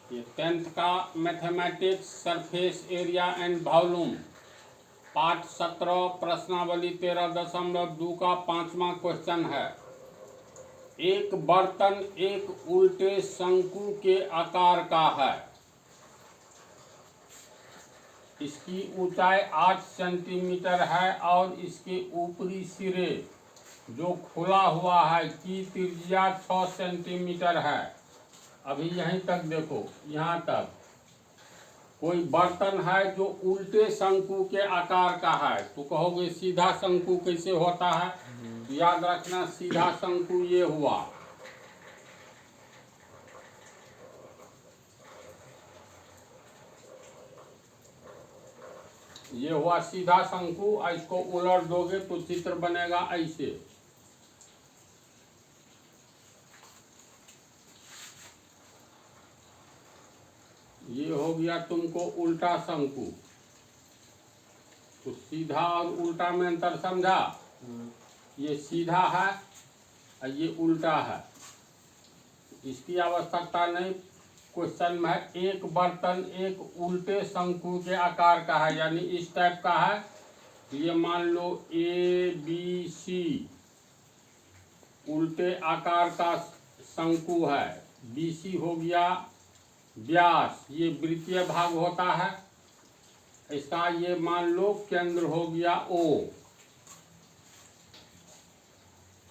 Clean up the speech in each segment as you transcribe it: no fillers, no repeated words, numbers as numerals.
ये 10th का mathematics surface area and volume पाठ 17 प्रश्नावली 13.2 का 5वां क्वेश्चन है। एक बर्तन एक उल्टे शंकु के आकार का है। इसकी ऊंचाई 8 सेंटीमीटर है और इसके ऊपरी सिरे जो खुला हुआ है की त्रिज्या 6 सेंटीमीटर है। अभी यहीं तक देखो, यहाँ तक कोई बर्तन है जो उल्टे शंकु के आकार का है। तो कहोगे सीधा शंकु कैसे होता है? तो याद रखना, सीधा शंकु ये हुआ, ये हुआ सीधा शंकु। और इसको उलट दोगे तो चित्र बनेगा ऐसे। ये हो गया तुमको उल्टा शंकु। तो सीधा और उल्टा में अंतर समझा? ये सीधा है और ये उल्टा है, इसकी आवश्यकता नहीं। क्वेश्चन में है एक बर्तन एक उल्टे शंकु के आकार का है, यानी इस टाइप का है। ये मान लो ABC उल्टे आकार का शंकु है। BC हो गया व्यास, ये वृत्तीय भाग होता है इसका। ये मान लो केंद्र हो गया O।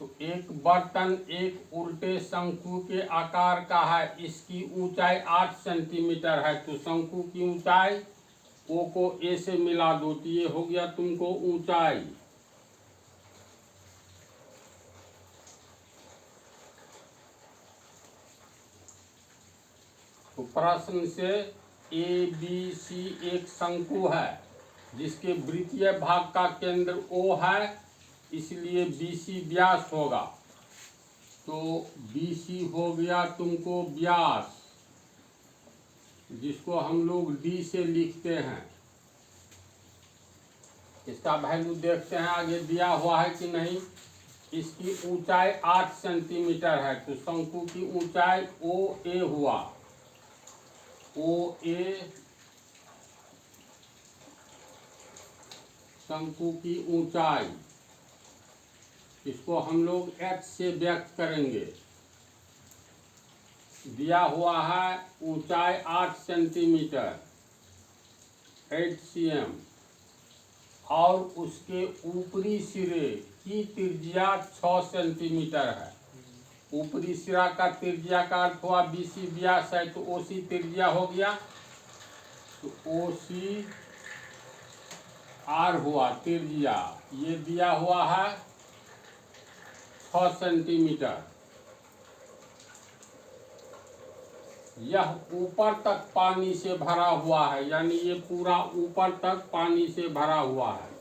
तो एक बर्तन एक उल्टे शंकु के आकार का है। इसकी ऊंचाई 8 सेंटीमीटर है। तो शंकु की ऊंचाई O को A से मिला दो, तो ये हो गया तुमको ऊंचाई। तो प्रश्न से ABC एक शंकु है जिसके वृत्तीय भाग का केंद्र O है, इसलिए BC व्यास होगा। तो BC हो गया तुमको व्यास, जिसको हम लोग D से लिखते हैं। इसका वैल्यू देखते हैं आगे दिया हुआ है कि नहीं। इसकी ऊंचाई 8 सेंटीमीटर है। तो शंकु की ऊंचाई OA हुआ। OA शंकु की ऊंचाई, इसको हम लोग H से व्यक्त करेंगे। दिया हुआ है ऊंचाई 8 सेंटीमीटर 8 cm और उसके ऊपरी सिरे की त्रिज्या 6 सेंटीमीटर है। ऊपरी सिरा का त्रिज्या का अर्थ हुआ BC व्यास है, तो OC त्रिज्या हो गया। तो OC R हुआ त्रिज्या। ये दिया हुआ है 6 सेंटीमीटर। यह ऊपर तक पानी से भरा हुआ है, यानी ये पूरा ऊपर तक पानी से भरा हुआ है।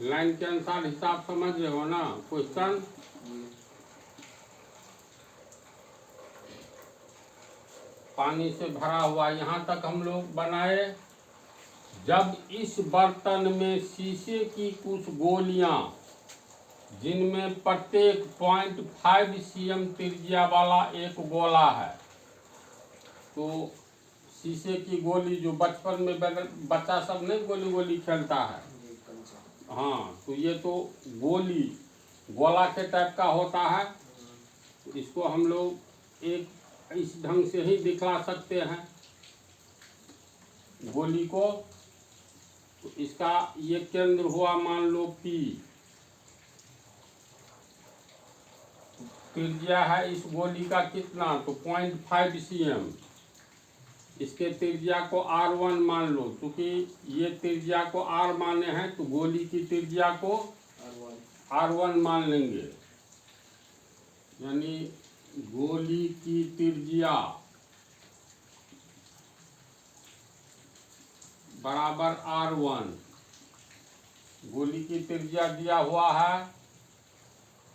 लाइन के अनुसार हिसाब समझ रहे हो ना? क्वेश्चन पानी से भरा हुआ, यहाँ तक हम लोग बनाए। जब इस बर्तन में शीशे की कुछ गोलियां जिनमें प्रत्येक 0.5 cm त्रिज्या वाला एक गोला है। तो शीशे की गोली जो बचपन में बच्चा सब नहीं गोली गोली खेलता है, हाँ, तो ये तो गोली गोला के टाइप का होता है। तो इसको हम लोग एक इस ढंग से ही दिखला सकते हैं गोली को। तो इसका ये केंद्र हुआ मान लो P, त्रिज्या है इस गोली का कितना? तो 0.5 cm। इसके त्रिज्या को R1 मान लो, क्योंकि ये त्रिज्या को R माने हैं तो गोली की त्रिज्या को R1 मान लेंगे। यानी गोली की त्रिज्या बराबर R1। गोली की त्रिज्या दिया हुआ है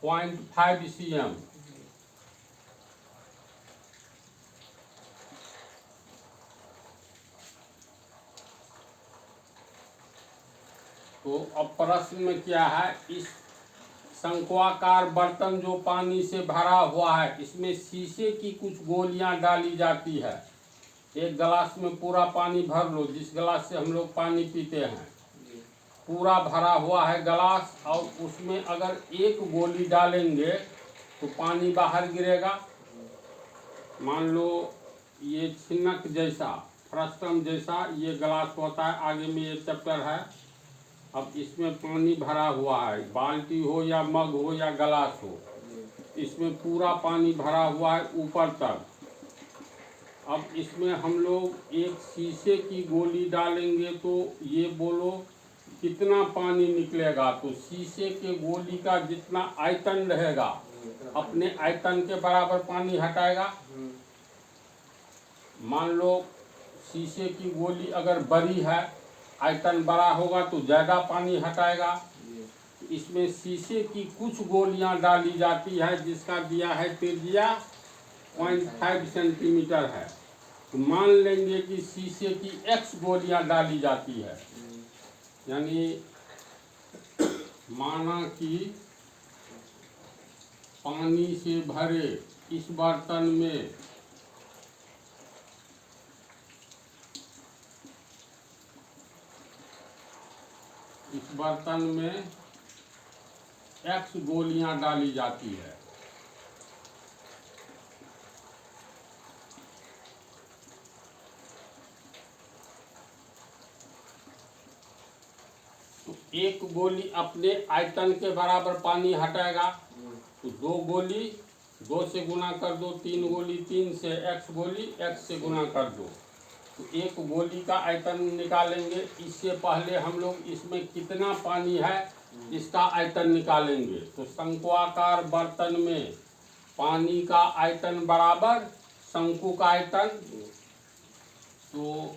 0.5 cm। तो अब प्रश्न में क्या है, इस शंक्वाकार बर्तन जो पानी से भरा हुआ है, इसमें शीशे की कुछ गोलियां डाली जाती है। एक गिलास में पूरा पानी भर लो, जिस गिलास से हम लोग पानी पीते हैं, पूरा भरा हुआ है गिलास, और उसमें अगर एक गोली डालेंगे तो पानी बाहर गिरेगा। मान लो ये छिन्नक जैसा, फ्रस्टम जैसा ये गिलास होता है, आगे में ये चैप्टर है। अब इसमें पानी भरा हुआ है, बाल्टी हो या मग हो या गिलास हो, इसमें पूरा पानी भरा हुआ है ऊपर तक। अब इसमें हम लोग एक शीशे की गोली डालेंगे तो ये बोलो कितना पानी निकलेगा। तो शीशे के गोली का जितना आयतन रहेगा, अपने आयतन के बराबर पानी हटाएगा। मान लो शीशे की गोली अगर बड़ी है, आयतन बड़ा होगा तो ज़्यादा पानी हटाएगा। इसमें शीशे की कुछ गोलियां डाली जाती है, जिसका दिया है त्रिज्या 0.5 सेंटीमीटर है। तो मान लेंगे कि शीशे की x गोलियां डाली जाती है, यानी माना कि पानी से भरे इस बर्तन में x गोलियां डाली जाती है। तो एक गोली अपने आयतन के बराबर पानी हटाएगा, तो दो गोली 2 से गुना कर दो, 3 गोली 3 से, x गोली x से गुना कर दो, तो एक गोली का आयतन निकालेंगे। इससे पहले हम लोग इसमें कितना पानी है इसका आयतन निकालेंगे। तो शंक्वाकार बर्तन में पानी का आयतन बराबर शंकु का आयतन। तो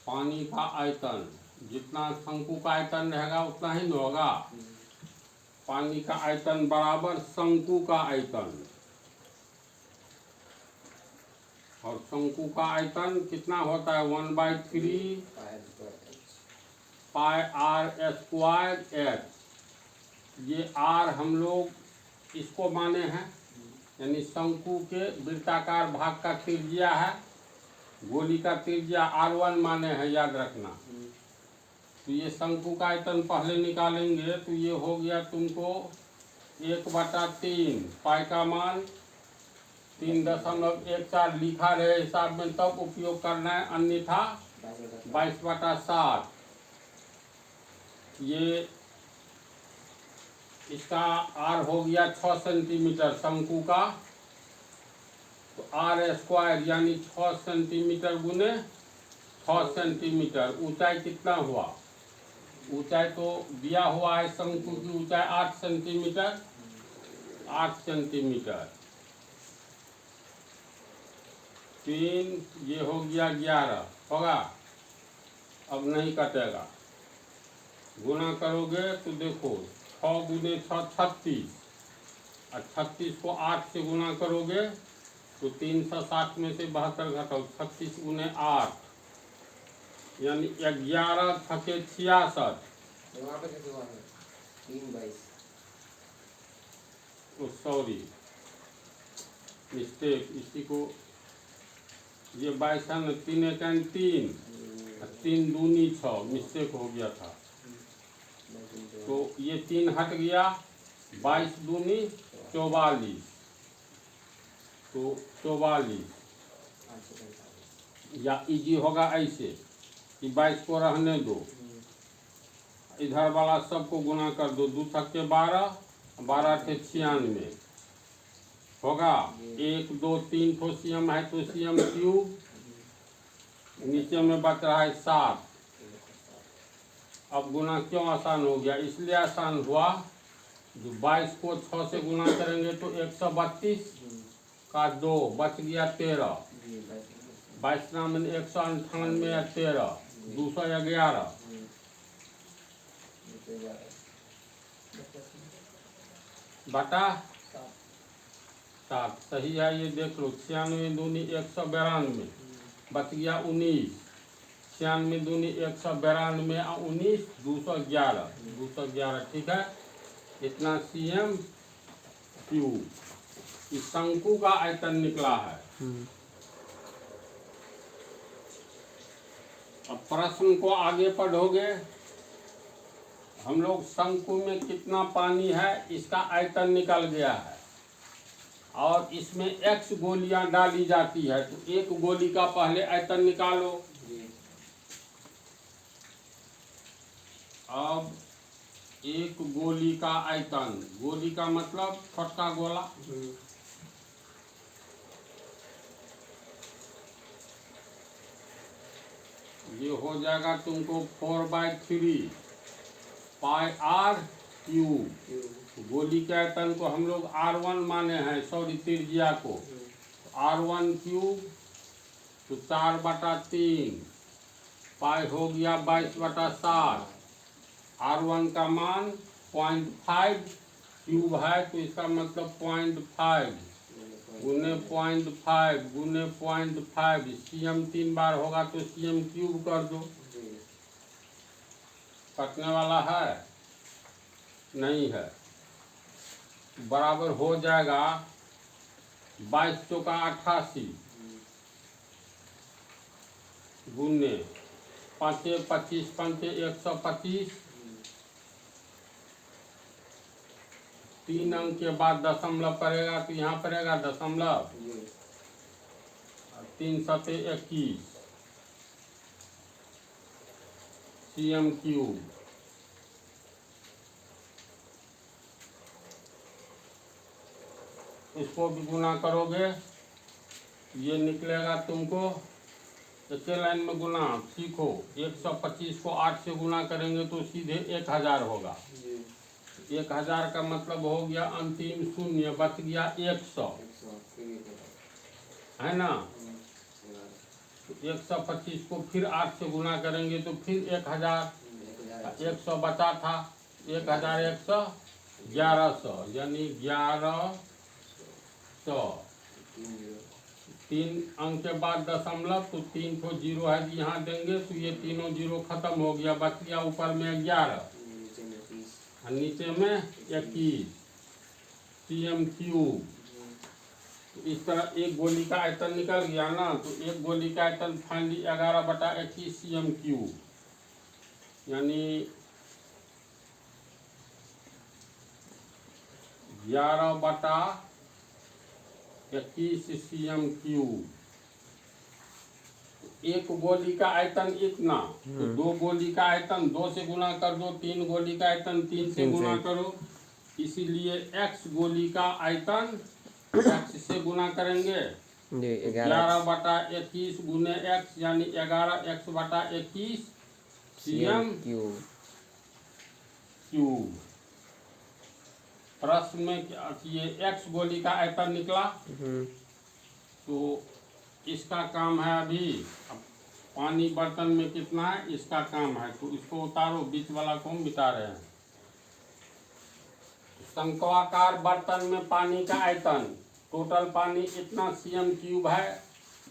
पानी का आयतन जितना शंकु का आयतन रहेगा उतना ही न होगा। पानी का आयतन बराबर शंकु का आयतन, और शंकु का आयतन कितना होता है 1/3 पाई आर स्क्वायर एच। ये आर हम लोग इसको माने हैं, यानी शंकु के वृत्ताकार भाग का त्रिज्या है, गोली का त्रिज्या R1 माने हैं, याद रखना। तो ये शंकु का आयतन पहले निकालेंगे, तो ये हो गया तुमको 1/3 पाई का मान 3.14 लिखा रहे हिसाब में तब उपयोग करना है, अन्यथा 22/7। ये इसका R हो गया 6 सेंटीमीटर शंकु का, तो R स्क्वायर यानी 6 सेंटीमीटर गुने 6 सेंटीमीटर। ऊंचाई कितना हुआ, ऊंचाई तो दिया हुआ है, शंकु की ऊंचाई 8 सेंटीमीटर, 8 सेंटीमीटर। 3 ये हो गया 11 होगा, अब नहीं कटेगा। गुना करोगे तो देखो 6 गुने 6 36, और 36 को 8 से गुना करोगे तो 360 में से 72 घटाओ, 36 गुने 8 यानी 11 छके 66। सॉरी मिस्टेक, इसी को ये 22 है न, 3 1 3, 3 दूनी 6, मिस्टेक हो गया था। तो ये 3 हट गया, 22 दूनी 44, तो 44। या इजी होगा ऐसे कि 22 को रहने दो, इधर वाला सबको गुना कर दो, 2 छक्के 12, 12 थे 96 होगा। 1 2 3 तो सीएम है, तो सीएम क्यूब, नीचे में बच रहा है 7। अब गुना क्यों आसान हो गया, इसलिए आसान हुआ जो 22 को 6 से गुना करेंगे तो 132 का 2 बच गया 13, 22 नाम 198 या 13, 211 बटा 7 सही है। ये देख लो 96 दूनी 192 बच गया 19। 96 दूनी 192 और 19 211 211 ठीक है। इतना cm क्यूब इस शंकु का आयतन निकला है। अब प्रश्न को आगे पढ़ोगे। हम लोग शंकु में कितना पानी है इसका आयतन निकल गया है और इसमें x गोलियां डाली जाती है, तो एक गोली का पहले आयतन निकालो। अब एक गोली का आयतन, गोली का मतलब छोटा गोला, ये हो जाएगा तुमको 4/3 पाई r क्यूब। गोली के आयतन को हम लोग r1 माने हैं, सॉरी त्रिज्या को, r1 क्यूब तो 4/3 पाई हो गया 22/7। r1 का मान 0.5 क्यूब है तो इसका मतलब 0.5 गुने 0.5 गुने 0.5 cm 3 बार होगा तो cm क्यूब कर दो। कटने वाला है नहीं है, बराबर हो जाएगा 22 चौका 88 गुने 5 25 5 125। 3 अंक के बाद दशमलव पड़ेगा तो यहाँ पड़ेगा दशमलव, 3 7 21 cm क्यूब। इसको भी गुना करोगे ये निकलेगा तुमको, एक लाइन में गुना सीखो। 125 को 8 से गुना करेंगे तो सीधे 1000 होगा। 1000 का मतलब हो गया अंतिम शून्य, बच गया 100 है ना। तो 125 को फिर 8 से गुना करेंगे तो फिर 1000, 100 बचा था, 1100 1100 यानी 1100। 3 अंक के बाद दशमलव तो 3 को 0 है यहाँ देंगे तो ये तीनों 0 खत्म हो गया, बच गया ऊपर में 11 और नीचे में 21 cm क्यूब। तो इस तरह एक गोली का आयतन निकल गया ना, तो एक गोली का आयतन फाइनली 11/21 cm क्यूब यानी 11/21 cm क्यूब। एक गोली का आयतन इतना, तो 2 गोली का आयतन 2 से गुना कर दो, 3 गोली का आयतन 3 से गुना करो, इसीलिए x गोली का आयतन x से गुना करेंगे 11/21 गुने x यानी 11x/21 cm क्यूब। प्रश्न में ये x गोली का आयतन निकला तो इसका काम है अभी, अब पानी बर्तन में कितना है इसका काम है, तो इसको उतारो, बीच वाला को हम मिटा रहे हैं। शंक्वाकार बर्तन में पानी का आयतन, टोटल पानी इतना cm क्यूब है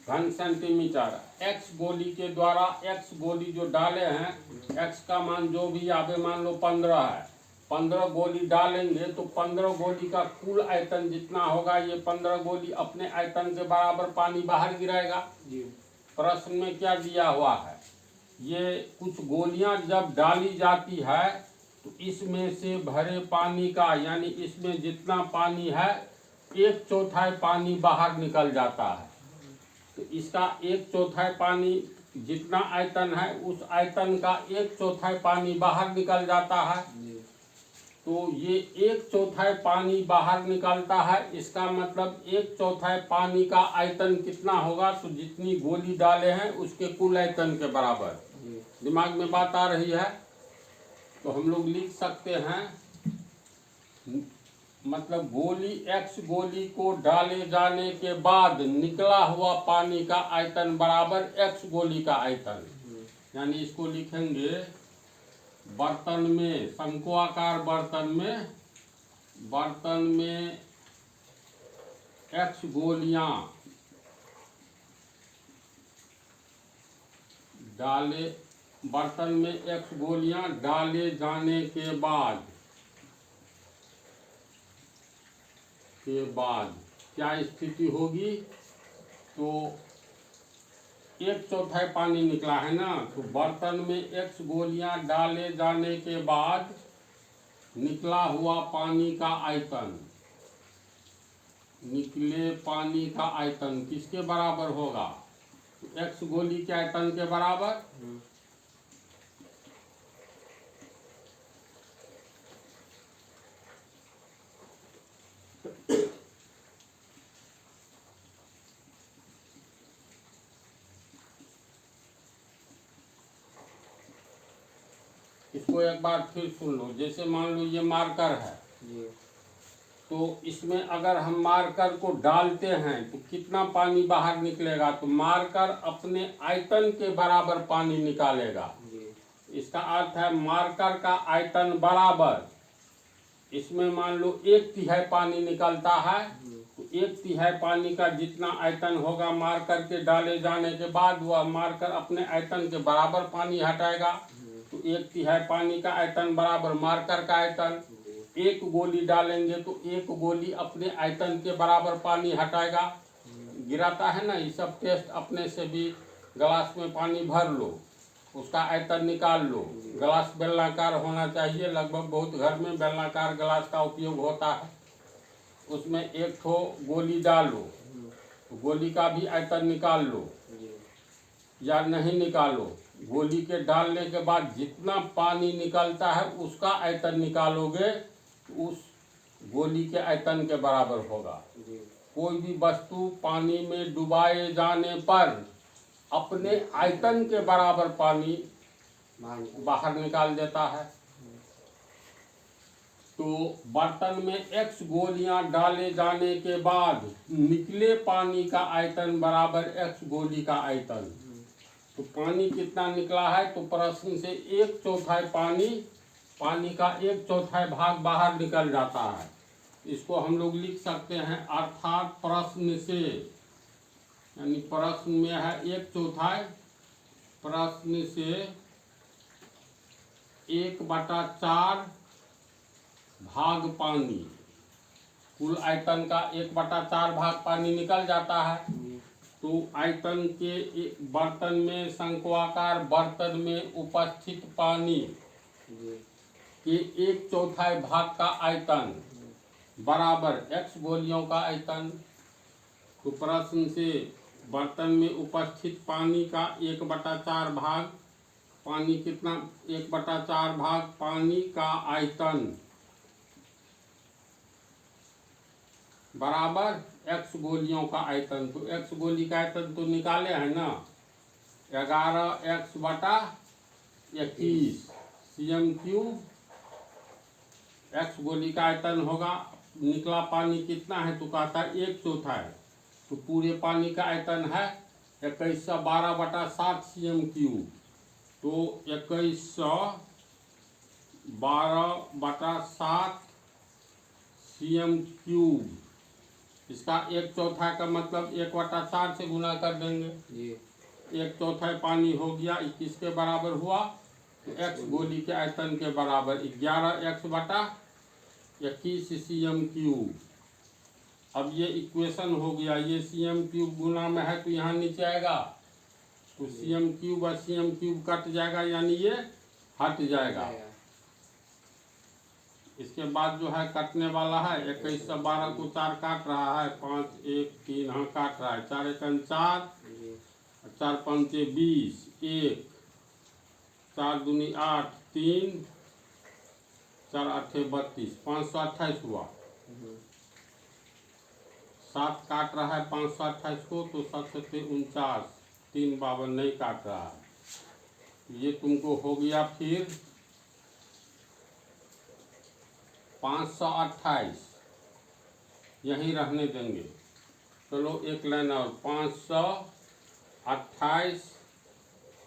घन सेंटीमीटर। x गोली के द्वारा x गोली जो डाले हैं, x का मान जो भी आवे, मान लो 15 है, 15 गोली डालेंगे तो 15 गोली का कुल आयतन जितना होगा, ये 15 गोली अपने आयतन के बराबर पानी बाहर गिराएगा। प्रश्न में क्या दिया हुआ है, ये कुछ गोलियां जब डाली जाती है तो इसमें से भरे पानी का, यानी इसमें जितना पानी है 1/4 पानी बाहर निकल जाता है। तो इसका 1/4 पानी, जितना आयतन है उस आयतन का 1/4 पानी बाहर निकल जाता है। तो ये 1/4 पानी बाहर निकलता है, इसका मतलब 1/4 पानी का आयतन कितना होगा, तो जितनी गोली डाले हैं उसके कुल आयतन के बराबर। दिमाग में बात आ रही है तो हम लोग लिख सकते हैं, मतलब गोली x गोली को डाले जाने के बाद निकला हुआ पानी का आयतन बराबर x गोली का आयतन। यानी इसको लिखेंगे बर्तन में, शंक्वाकार बर्तन में x गोलियां डाले, बर्तन में x गोलियां डाले जाने के बाद क्या स्थिति होगी? तो 1/4 पानी निकला है ना, तो बर्तन में x गोलियां डाले जाने के बाद निकला हुआ पानी का आयतन, निकले पानी का आयतन किसके बराबर होगा? x गोली के आयतन के बराबर। इसको एक बार फिर सुन लो। जैसे मान लो ये मार्कर है, तो इसमें अगर हम मार्कर को डालते हैं तो कितना पानी बाहर निकलेगा? तो मार्कर अपने आयतन के बराबर पानी निकालेगा। इसका अर्थ है मार्कर का आयतन बराबर, इसमें मान लो 1/3 पानी निकलता है, तो 1/3 पानी का जितना आयतन होगा मार्कर के डाले जाने के बाद, वह मार्कर अपने आयतन के बराबर पानी हटाएगा। तो 1/3 पानी का आयतन बराबर मार्कर का आयतन। एक गोली डालेंगे तो एक गोली अपने आयतन के बराबर पानी हटाएगा। गिराता है ना, ये सब टेस्ट अपने से भी। गिलास में पानी भर लो, उसका आयतन निकाल लो। गिलास बेलनाकार होना चाहिए, लगभग बहुत घर में बेलनाकार गिलास का उपयोग होता है। उसमें एक ठो गोली डालो, तो गोली का भी आयतन निकाल लो या नहीं निकालो। गोली के डालने के बाद जितना पानी निकलता है उसका आयतन निकालोगे, तो उस गोली के आयतन के बराबर होगा। कोई भी वस्तु पानी में डुबाए जाने पर अपने आयतन के बराबर पानी बाहर निकाल देता है। तो बर्तन में x गोलियां डाले जाने के बाद निकले पानी का आयतन बराबर x गोली का आयतन। तो पानी कितना निकला है? तो प्रश्न से 1/4 पानी का 1/4 भाग बाहर निकल जाता है। इसको हम लोग लिख सकते हैं, अर्थात प्रश्न से, यानी प्रश्न में है 1/4, प्रश्न से 1/4 भाग पानी, कुल आयतन का 1/4 भाग पानी निकल जाता है। तो आयतन के बर्तन में, शंक्वाकार बर्तन में उपस्थित पानी के 1/4 भाग का आयतन बराबर x गोलियों का आयतन। तो प्रश्न से बर्तन में उपस्थित पानी का 1/4 भाग, पानी कितना? 1/4 भाग पानी का आयतन बराबर x गोलियों का आयतन। तो x गोली का आयतन तो निकाले हैं ना, 11x/21 cm3 x गोली का आयतन होगा। निकला पानी कितना है? तो कहता है 1/4। तो पूरे पानी का आयतन है 2112/7 cm3। तो 2112/7 cm3, इसका 1/4 का मतलब 1/4 से गुना कर देंगे। 1/4 पानी हो गया, किसके बराबर हुआ? तो x गोली के आयतन के बराबर 11x/21 cm3। अब ये इक्वेशन हो गया, ये cm3 गुना में है तो यहाँ नीचे आएगा, तो cm3 और cm3 कट जाएगा, यानी ये हट जाएगा। इसके बाद जो है कटने वाला है, 21 से 12 को 4 काट रहा है, 5 1 3, हाँ काट रहा है, 4 एकन 4, 4 पंचे 20, 1 4 दूनी 8, 3 4 8 32, 528 हुआ। 7 काट रहा है 528 को, तो 7 7 49, 3 52 नहीं काट रहा है। ये तुमको हो गया फिर 528, यहीं रहने देंगे। चलो एक लाइन और, 528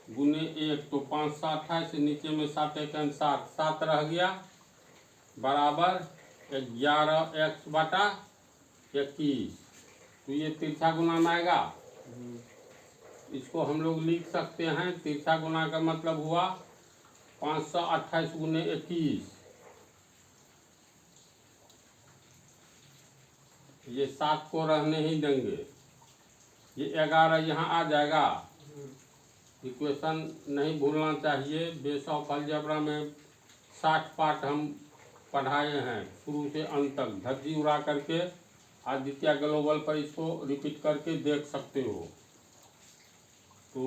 गुने 1, तो 528 नीचे में 7 एकन 7, 7 रह गया बराबर 11x/21। तो ये तिरछा गुना में आएगा। इसको हम लोग लिख सकते हैं, तिरछा गुना का मतलब हुआ 528 गुने 21, ये 7 को रहने ही देंगे, ये 11 यहाँ आ जाएगा। इक्वेशन नहीं भूलना चाहिए। बेस ऑफ अलजेब्रा में 60 पार्ट हम पढ़ाए हैं शुरू से अंत तक, धज्जी उड़ा करके। आदित्य ग्लोबल पर इसको रिपीट करके देख सकते हो। तो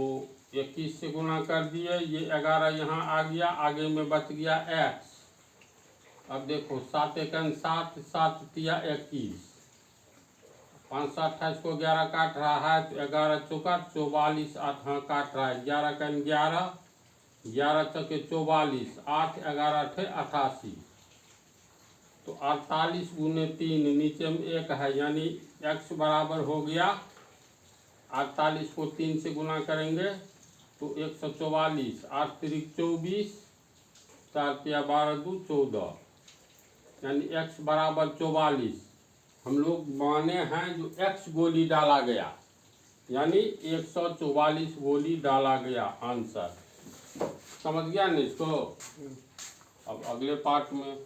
21 से गुना कर दिए, ये 11 यहाँ आ गया, आगे में बच गया x। अब देखो 7 एकन 7, 7 तिया 21, 528 को 11 काट रहा है तो 11 चौका 44, 8 हाँ काट रहा है, 11 कन 11, 11 चौके 44, 8 11 अठे 88, तो 48 गुने 3, नीचे में 1 है, यानी x बराबर हो गया 48 को 3 से गुना करेंगे तो 144, 8 तिरिक 24, 4 तिया 12 2 14, यानी x बराबर 44 हम लोग माने हैं जो x गोली डाला गया, यानी 144 गोली डाला गया आंसर। समझ गया नहीं इसको? अब अगले पार्ट में